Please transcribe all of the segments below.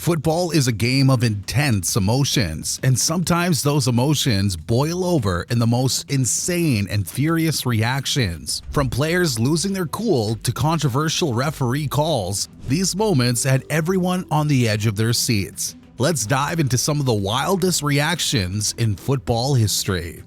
Football is a game of intense emotions, and sometimes those emotions boil over in the most insane and furious reactions. From players losing their cool to controversial referee calls, these moments had everyone on the edge of their seats. Let's dive into some of the wildest reactions in football history.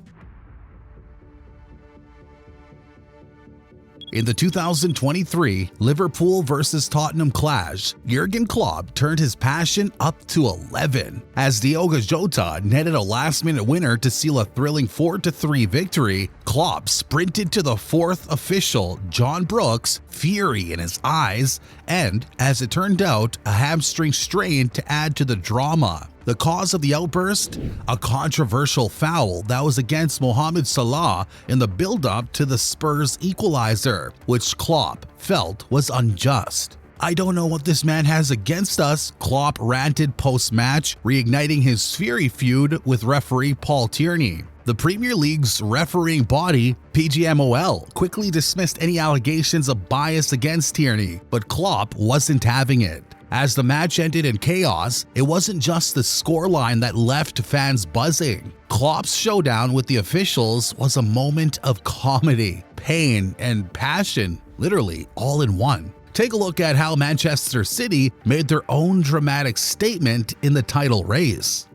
In the 2023 Liverpool vs Tottenham clash, Jurgen Klopp turned his passion up to 11 as Diogo Jota netted a last-minute winner to seal a thrilling 4-3 victory. Klopp sprinted to the fourth official, John Brooks, fury in his eyes, and, as it turned out, a hamstring strain to add to the drama. The cause of the outburst? A controversial foul that was against Mohamed Salah in the build-up to the Spurs equalizer, which Klopp felt was unjust. "I don't know what this man has against us," Klopp ranted post-match, reigniting his fury feud with referee Paul Tierney. The Premier League's refereeing body, PGMOL, quickly dismissed any allegations of bias against Tierney, but Klopp wasn't having it. As the match ended in chaos, it wasn't just the scoreline that left fans buzzing. Klopp's showdown with the officials was a moment of comedy, pain, and passion, literally all in one. Take a look at how Manchester City made their own dramatic statement in the title race.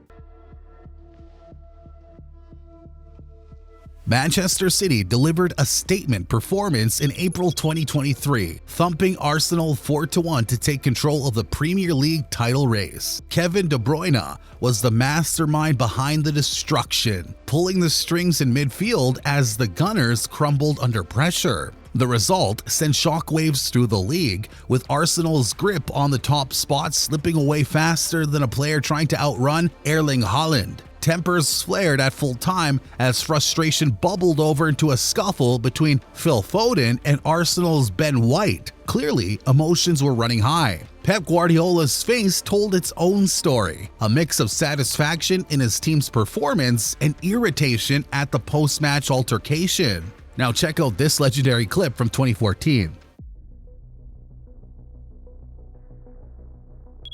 Manchester City delivered a statement performance in April 2023, thumping Arsenal 4-1 to take control of the Premier League title race. Kevin De Bruyne was the mastermind behind the destruction, pulling the strings in midfield as the Gunners crumbled under pressure. The result sent shockwaves through the league, with Arsenal's grip on the top spot slipping away faster than a player trying to outrun Erling Haaland. Tempers flared at full time as frustration bubbled over into a scuffle between Phil Foden and Arsenal's Ben White. Clearly, emotions were running high. Pep Guardiola's face told its own story, a mix of satisfaction in his team's performance and irritation at the post-match altercation. Now check out this legendary clip from 2014.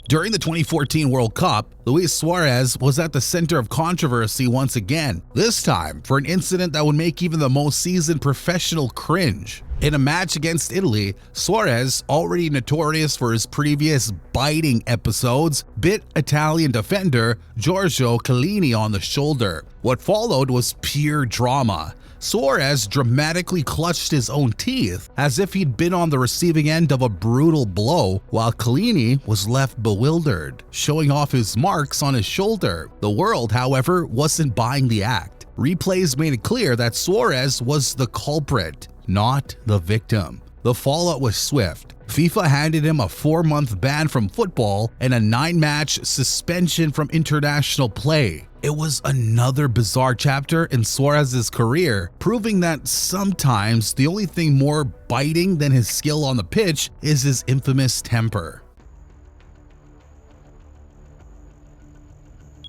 During the 2014 World Cup, Luis Suarez was at the center of controversy once again, this time for an incident that would make even the most seasoned professional cringe. In a match against Italy, Suarez, already notorious for his previous biting episodes, bit Italian defender Giorgio Chiellini on the shoulder. What followed was pure drama. Suarez dramatically clutched his own teeth as if he'd been on the receiving end of a brutal blow, while Chiellini was left bewildered, showing off his marks on his shoulder. The world, however, wasn't buying the act. Replays made it clear that Suarez was the culprit, not the victim. The fallout was swift. FIFA handed him a 4-month ban from football and a 9-match suspension from international play. It was another bizarre chapter in Suarez's career, proving that sometimes the only thing more biting than his skill on the pitch is his infamous temper.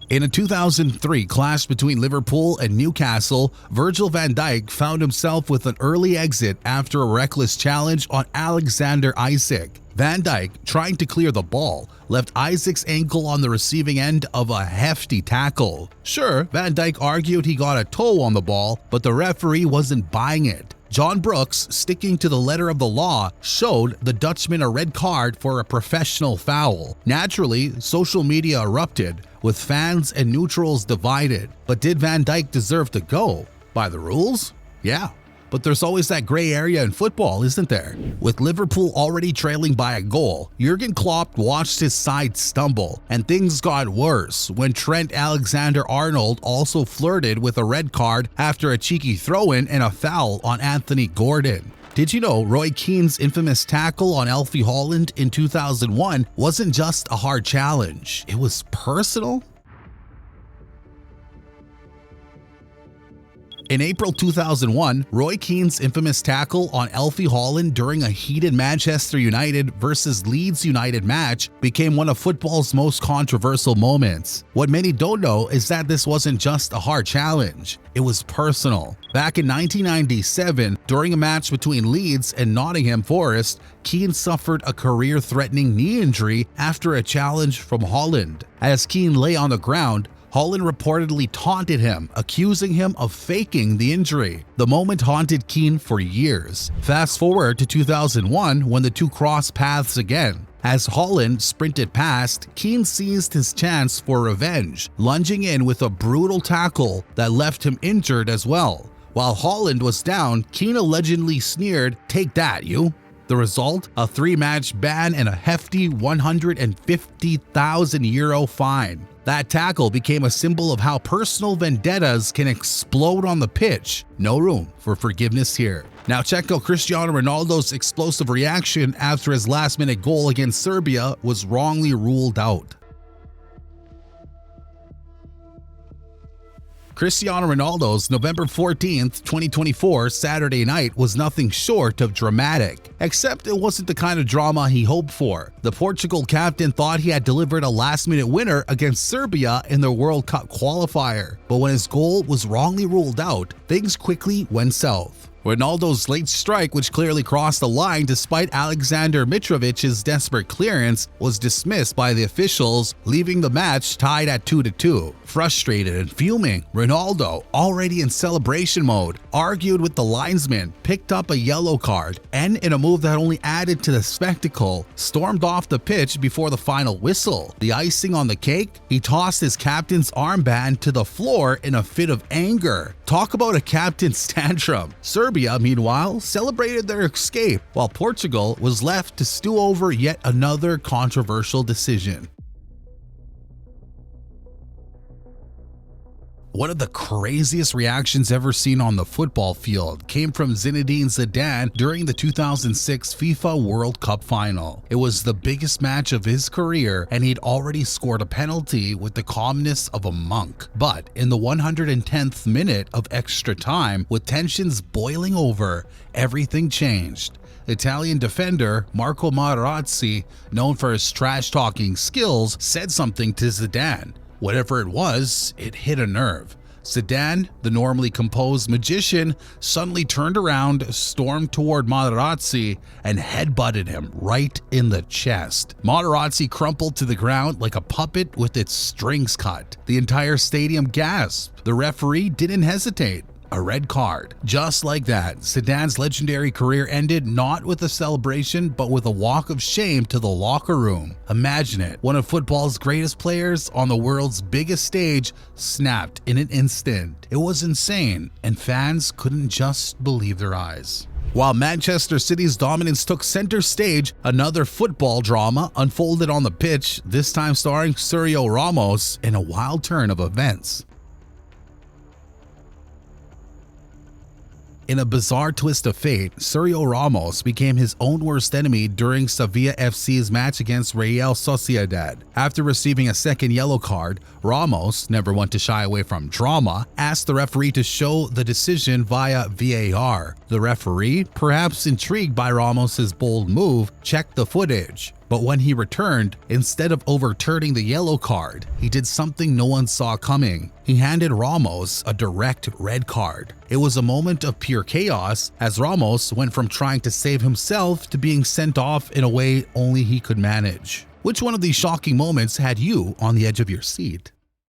In a 2003 clash between Liverpool and Newcastle, Virgil van Dijk found himself with an early exit after a reckless challenge on Alexander Isak. Van Dijk, trying to clear the ball, left Isak's ankle on the receiving end of a hefty tackle. Sure, Van Dijk argued he got a toe on the ball, but the referee wasn't buying it. John Brooks, sticking to the letter of the law, showed the Dutchman a red card for a professional foul. Naturally, social media erupted, with fans and neutrals divided. But did Van Dijk deserve to go? By the rules? Yeah. But there's always that gray area in football, isn't there? With Liverpool already trailing by a goal, Jurgen Klopp watched his side stumble, and things got worse when Trent Alexander-Arnold also flirted with a red card after a cheeky throw-in and a foul on Anthony Gordon. Did you know Roy Keane's infamous tackle on Alfie Haaland in 2001 wasn't just a hard challenge, it was personal? In April 2001, Roy Keane's infamous tackle on Alfie Haaland during a heated Manchester United versus Leeds United match became one of football's most controversial moments. What many don't know is that this wasn't just a hard challenge, it was personal. Back in 1997, during a match between Leeds and Nottingham Forest, Keane suffered a career-threatening knee injury after a challenge from Haaland. As Keane lay on the ground, Haaland reportedly taunted him, accusing him of faking the injury. The moment haunted Keane for years. Fast forward to 2001 when the two crossed paths again. As Haaland sprinted past, Keane seized his chance for revenge, lunging in with a brutal tackle that left him injured as well. While Haaland was down, Keane allegedly sneered, "Take that, you." The result? A 3-match ban and a hefty €150,000 fine. That tackle became a symbol of how personal vendettas can explode on the pitch. No room for forgiveness here. Now check out Cristiano Ronaldo's explosive reaction after his last-minute goal against Serbia was wrongly ruled out. Cristiano Ronaldo's November 14th, 2024 Saturday night was nothing short of dramatic, except it wasn't the kind of drama he hoped for. The Portugal captain thought he had delivered a last-minute winner against Serbia in their World Cup qualifier, but when his goal was wrongly ruled out, things quickly went south. Ronaldo's late strike, which clearly crossed the line despite Alexander Mitrovic's desperate clearance, was dismissed by the officials, leaving the match tied at 2-2. Frustrated and fuming, Ronaldo, already in celebration mode, argued with the linesman, picked up a yellow card, and in a move that only added to the spectacle, stormed off the pitch before the final whistle. The icing on the cake? He tossed his captain's armband to the floor in a fit of anger. Talk about a captain's tantrum. Serbia, meanwhile, celebrated their escape, while Portugal was left to stew over yet another controversial decision. One of the craziest reactions ever seen on the football field came from Zinedine Zidane during the 2006 FIFA World Cup final. It was the biggest match of his career, and he'd already scored a penalty with the calmness of a monk. But in the 110th minute of extra time, with tensions boiling over, everything changed. Italian defender Marco Materazzi, known for his trash-talking skills, said something to Zidane. Whatever it was, it hit a nerve. Zidane, the normally composed magician, suddenly turned around, stormed toward Materazzi, and headbutted him right in the chest. Materazzi crumpled to the ground like a puppet with its strings cut. The entire stadium gasped. The referee didn't hesitate. A red card. Just like that, Zidane's legendary career ended not with a celebration, but with a walk of shame to the locker room. Imagine it, one of football's greatest players on the world's biggest stage snapped in an instant. It was insane, and fans couldn't just believe their eyes. While Manchester City's dominance took center stage, another football drama unfolded on the pitch, this time starring Sergio Ramos in a wild turn of events. In a bizarre twist of fate, Sergio Ramos became his own worst enemy during Sevilla FC's match against Real Sociedad. After receiving a second yellow card, Ramos, never one to shy away from drama, asked the referee to show the decision via VAR. The referee, perhaps intrigued by Ramos's bold move, checked the footage. But when he returned, instead of overturning the yellow card, he did something no one saw coming. He handed Ramos a direct red card. It was a moment of pure chaos, as Ramos went from trying to save himself to being sent off in a way only he could manage. Which one of these shocking moments had you on the edge of your seat?